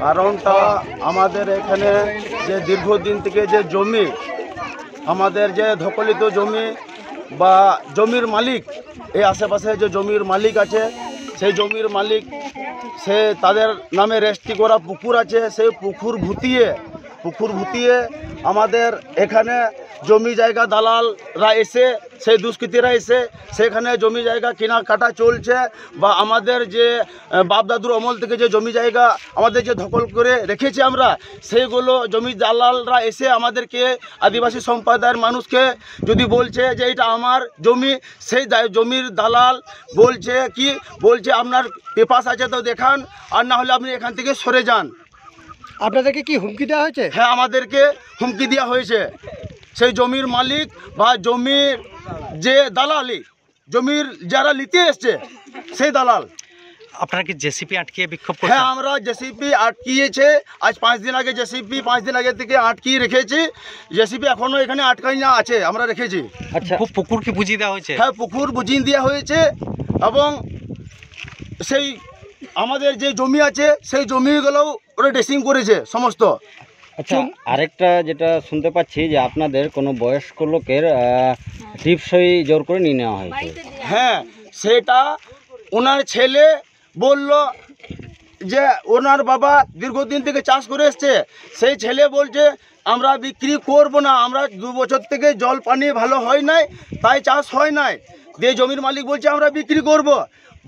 কারণটা আমাদের এখানে যে দীর্ঘদিন থেকে যে জমি, আমাদের যে দখলিত জমি বা জমির মালিক, এই আশেপাশে যে জমির মালিক আছে, সেই জমির মালিক সে তাদের নামে রেজিস্ট্রি করা পুকুর আছে, সেই পুকুর ভুতিয়ে আমাদের এখানে জমি জায়গা দালালরা এসে, সেই দুষ্কৃতীরা এসে সেখানে জমি জায়গা কেনাকাটা চলছে। বা আমাদের যে বাপ দাদুর অমল থেকে যে জমি জায়গা আমাদের যে দখল করে রেখেছি আমরা, সেইগুলো জমি দালালরা এসে আমাদেরকে, আদিবাসী সম্প্রদায়ের মানুষকে যদি বলছে যে এটা আমার জমি, সেই জমির দালাল বলছে আপনার পেপার আছে তো দেখান, আর না হলে আপনি এখান থেকে সরে যান। আপনাদেরকে কি হুমকি দেওয়া হয়েছে? হ্যাঁ, আমাদেরকে হুমকি দেওয়া হয়েছে। সেই জমির মালিক বা জমির যে দালালি, জমির যারা নিতে এসছে সেই দালাল। আপনারা কি জেসিপি আটকিয়ে বিক্ষোভ করছেন? হ্যাঁ, আমরা জেসিপি আটকিয়েছে। আজ 5 দিন আগে জেসিপি 5 দিন আগে থেকে আটকিয়ে রেখেছি। জেসিপি এখনও এখানে আটকাই না আছে, আমরা রেখেছি। আচ্ছা, পুকুর কি বুঝিয়ে দেওয়া হয়েছে? হ্যাঁ, পুকুর বুঝিয়ে দেওয়া হয়েছে এবং সেই আমাদের যে জমি আছে সেই জমিগুলোও ওরা ড্রেসিং করেছে সমস্ত। আচ্ছা, আরেকটা যেটা শুনতে পাচ্ছি যে আপনাদের কোনো বয়স্ক লোকের টিপসই জোর করে নিয়ে নেওয়া হয়েছে। হ্যাঁ, সেটা ওনার ছেলে বলল যে ওনার বাবা দীর্ঘদিন থেকে চাষ করে এসছে, সেই ছেলে বলছে আমরা বিক্রি করব না, আমরা 2 বছর থেকে জল পানি ভালো হয় নাই, তাই চাষ হয় নাই। দিয়ে জমির মালিক বলছে আমরা বিক্রি করব।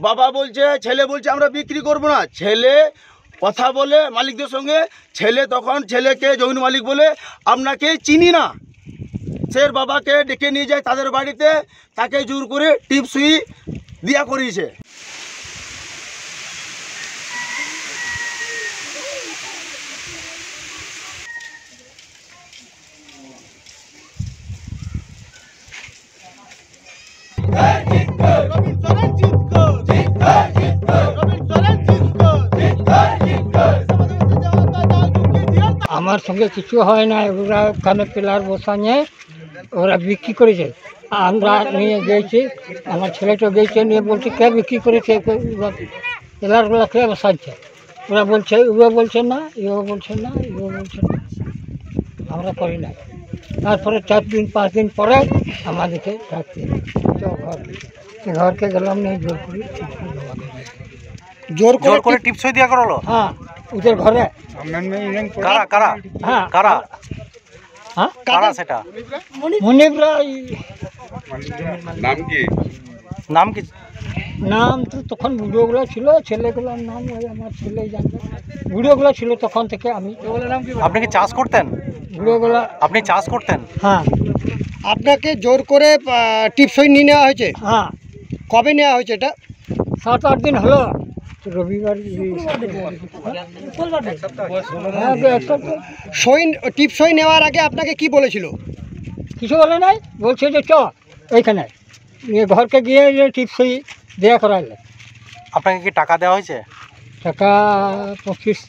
বাবা বলছে, ছেলে বলছে আমরা বিক্রি করব না। ছেলে কথা বলে মালিকদের সঙ্গে, তখন ছেলেকে জমির মালিক বলে আপনাকে চিনি না। সে বাবাকে ডেকে নিয়ে যায় তাদের বাড়িতে, তাকে জোর করে টিপসই দিয়া করিয়েছে। আমার সঙ্গে কিছু হয় না, ওরা ওখানে পিলার বসানে ওরা বিক্রি করেছে। আমরা নিয়ে গেছি, আমার ছেলেটা গেছে, নিয়ে বলছে কে বিক্রি করেছে, পিলারগুলো কে বসাচ্ছে। ওরা বলছে, ইও বলছে না, ইও বলছে না, ইও বলছে না, আমরা করি না। তারপরে 4 দিন 5 দিন পরে আমাদেরকে ডাকতে ঘরকে গেলাম, নিয়ে জোর করে টিপসই দেওয়া করলো। হ্যাঁ, ওদের ঘরে। কারা কারা? হ্যাঁ, কারা? হ্যাঁ, কারা সেটা? মনিবরা। নাম কি? নাম তো তখন ভিডিওগুলো ছিল, ছেলেগুলোর নাম ওই আমার ছেলেই জানবে। ভিডিওগুলো ছিল তখন থেকে। আমি আপনি কি চাষ করতেন? ভিডিওগুলো আপনি চাষ করতেন? হ্যাঁ। আপনাকে জোর করে টিপসই নিয়ে নেওয়া হয়েছে? হ্যাঁ। কবে নেওয়া হয়েছে এটা? 7-8 দিন হলো। রবিবার। টিপসই নেওয়ার আগে আপনাকে কি বলেছিল? কিছু বলে নাই, বলছে যে চ ওইখানে নিয়ে ঘরকে গিয়ে টিপসই দেয়া করাইলে। আপনাকে কি টাকা দেওয়া হয়েছে? টাকা 25।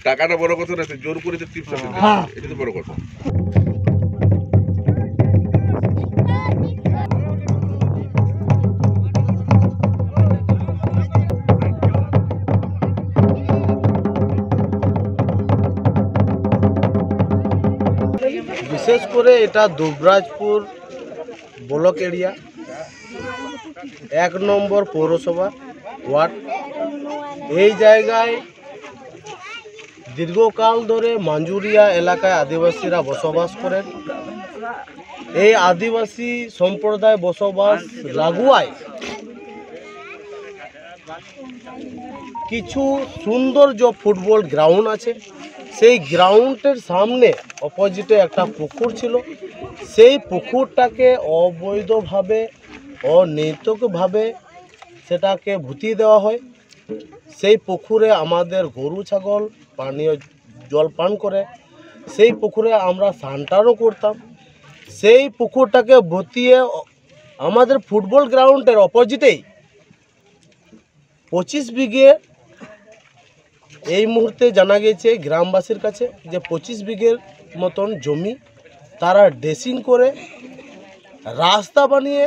টাকাটা বড় কথা না, জোর করে টিপস হ্যাঁ, এটা তো বড় কথা। বিশেষ করে এটা দুবরাজপুর ব্লক এরিয়া, 1 নম্বর পৌরসভা ওয়ার্ড। এই জায়গায় দীর্ঘকাল ধরে মাঞ্জুরিয়া এলাকায় আদিবাসীরা বসবাস করেন। এই আদিবাসী সম্প্রদায় বসবাস লাগোয়ায় কিছু সৌন্দর্য ফুটবল গ্রাউন্ড আছে। সেই গ্রাউন্ডের সামনে অপোজিটে একটা পুকুর ছিল। সেই পুকুরটাকে অবৈধভাবে, অনৈতিকভাবে সেটাকে ভুতিয়ে দেওয়া হয়। সেই পুকুরে আমাদের গরু ছাগল পানীয় জল পান করে। সেই পুকুরে আমরা স্নানও করতাম। সেই পুকুরটাকে ভুতিয়ে আমাদের ফুটবল গ্রাউন্ডের অপোজিটেই 25 বিঘে এই মুহূর্তে জানা গেছে গ্রামবাসীর কাছে যে 25 বিঘের মতন জমি তারা ড্রেসিং করে রাস্তা বানিয়ে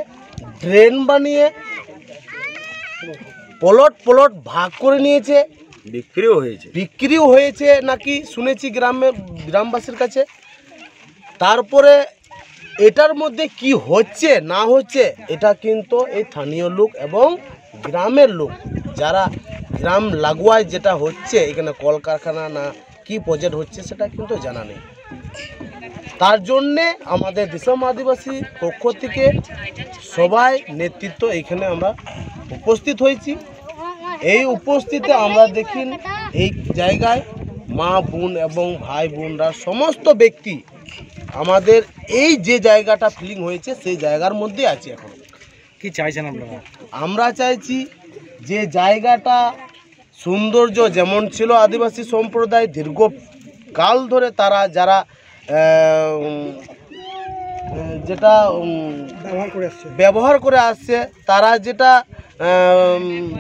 ড্রেন বানিয়ে প্লট ভাগ করে নিয়েছে, বিক্রিও হয়েছে নাকি শুনেছি গ্রামবাসীর কাছে। তারপরে এটার মধ্যে কি হচ্ছে না হচ্ছে এটা কিন্তু এই স্থানীয় লোক এবং গ্রামের লোক যারা গ্রাম লাগোয়ায় যেটা হচ্ছে এখানে কলকারখানা না কি প্রজেক্ট হচ্ছে সেটা কিন্তু জানা নেই। তার জন্যে আমাদের দিশম আদিবাসী পক্ষ থেকে সবাই নেতৃত্ব এখানে আমরা উপস্থিত হয়েছি। এই উপস্থিতে আমরা দেখি এই জায়গায় মা বোন এবং ভাই বোনরা সমস্ত ব্যক্তি আমাদের এই যে জায়গাটা ফিলিং হয়েছে সেই জায়গার মধ্যে আছে। এখন কি চাইছেন আপনারা? আমরা চাইছি যে জায়গাটা সৌন্দর্য যেমন ছিল আদিবাসী সম্প্রদায় দীর্ঘকাল ধরে তারা যারা যেটা ব্যবহার করে আসছে তারা যেটা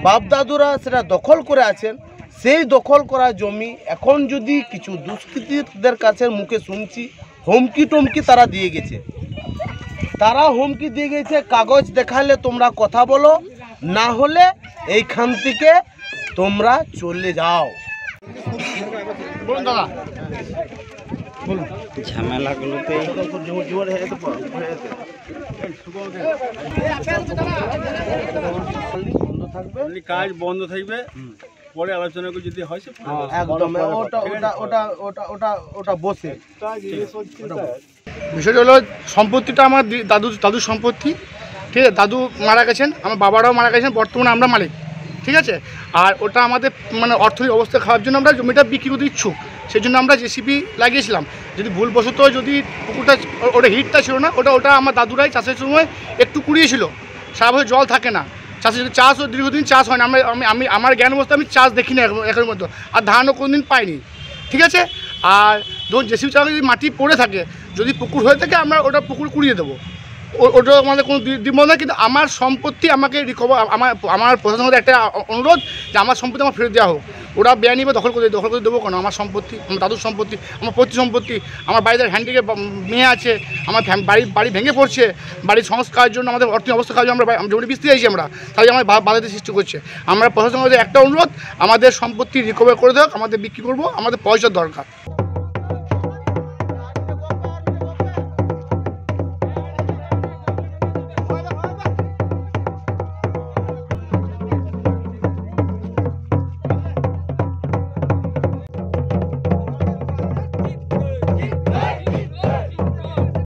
বাপ দাদুরা সেটা দখল করে আছেন, সেই দখল করা জমি এখন যদি কিছু দুষ্কৃতীদের কাছে মুখে শুনছি হুমকি টমকি তারা দিয়ে গেছে, কাগজ দেখালে তোমরা কথা বলো, না হলে এইখান থেকে তোমরা চলে যাও। বলুন দাদা, ঝামেলাগুলোতে কাজ বন্ধ থাকবে, পরে আলোচনা করে যদি হয় একদম ওটা বসে বিষয়টা হলো সম্পত্তিটা আমার দাদুর সম্পত্তি, ঠিক আছে। দাদু মারা গেছেন, আমার বাবারাও মারা গেছেন, বর্তমানে আমরা মালিক, ঠিক আছে। আর ওটা আমাদের মানে অর্থনৈতিক অবস্থা খাওয়ার জন্য আমরা জমিটা বিক্রি করতে ইচ্ছুক, সেই জন্য আমরা জেসিপি লাগিয়েছিলাম। যদি ভুলবশত যদি পুকুরটা ওটা হিটটা ছিল না, ওটা আমার দাদুরাই চাষের সময় একটু কুড়িয়েছিল, সারা বছর জল থাকে না, চাষের চাষও দীর্ঘদিন চাষ হয় না। আমি আমার জ্ঞান অবস্থা আমি চাষ দেখি না এখনের মধ্যে, আর ধানও কোনোদিন পাইনি, ঠিক আছে। আর ধরুন জেসিপি চাষ যদি মাটি পড়ে থাকে, যদি পুকুর হয়ে থাকে আমরা ওটা পুকুর কুড়িয়ে দেবো, ওটা আমাদের কোনো দ্বিমত নয়। কিন্তু আমার সম্পত্তি আমাকে রিকভার, আমার প্রশাসনের একটা অনুরোধ যে আমার সম্পত্তি আমার ফেরত দেওয়া হোক। ওরা বেআইনি বা দখল করে দেবো কেন? আমার সম্পত্তি, আমার দাদুর সম্পত্তি, আমার পৈতৃক সম্পত্তি, আমার বাড়িতে হ্যান্ডিকে মেয়ে আছে, আমার বাড়ি ভেঙে পড়ছে, বাড়ির সংস্কারের জন্য আমাদের অর্থনৈতিক অবস্থা খাওয়ার জন্য আমরা জমি বিস্তি চাইছি আমরা, তাই আমার বাধাতে সৃষ্টি করছে। আমরা প্রশাসনের একটা অনুরোধ, আমাদের সম্পত্তি রিকভার করে দেওয়া, আমাদের বিক্রি করবো, আমাদের পয়সার দরকার।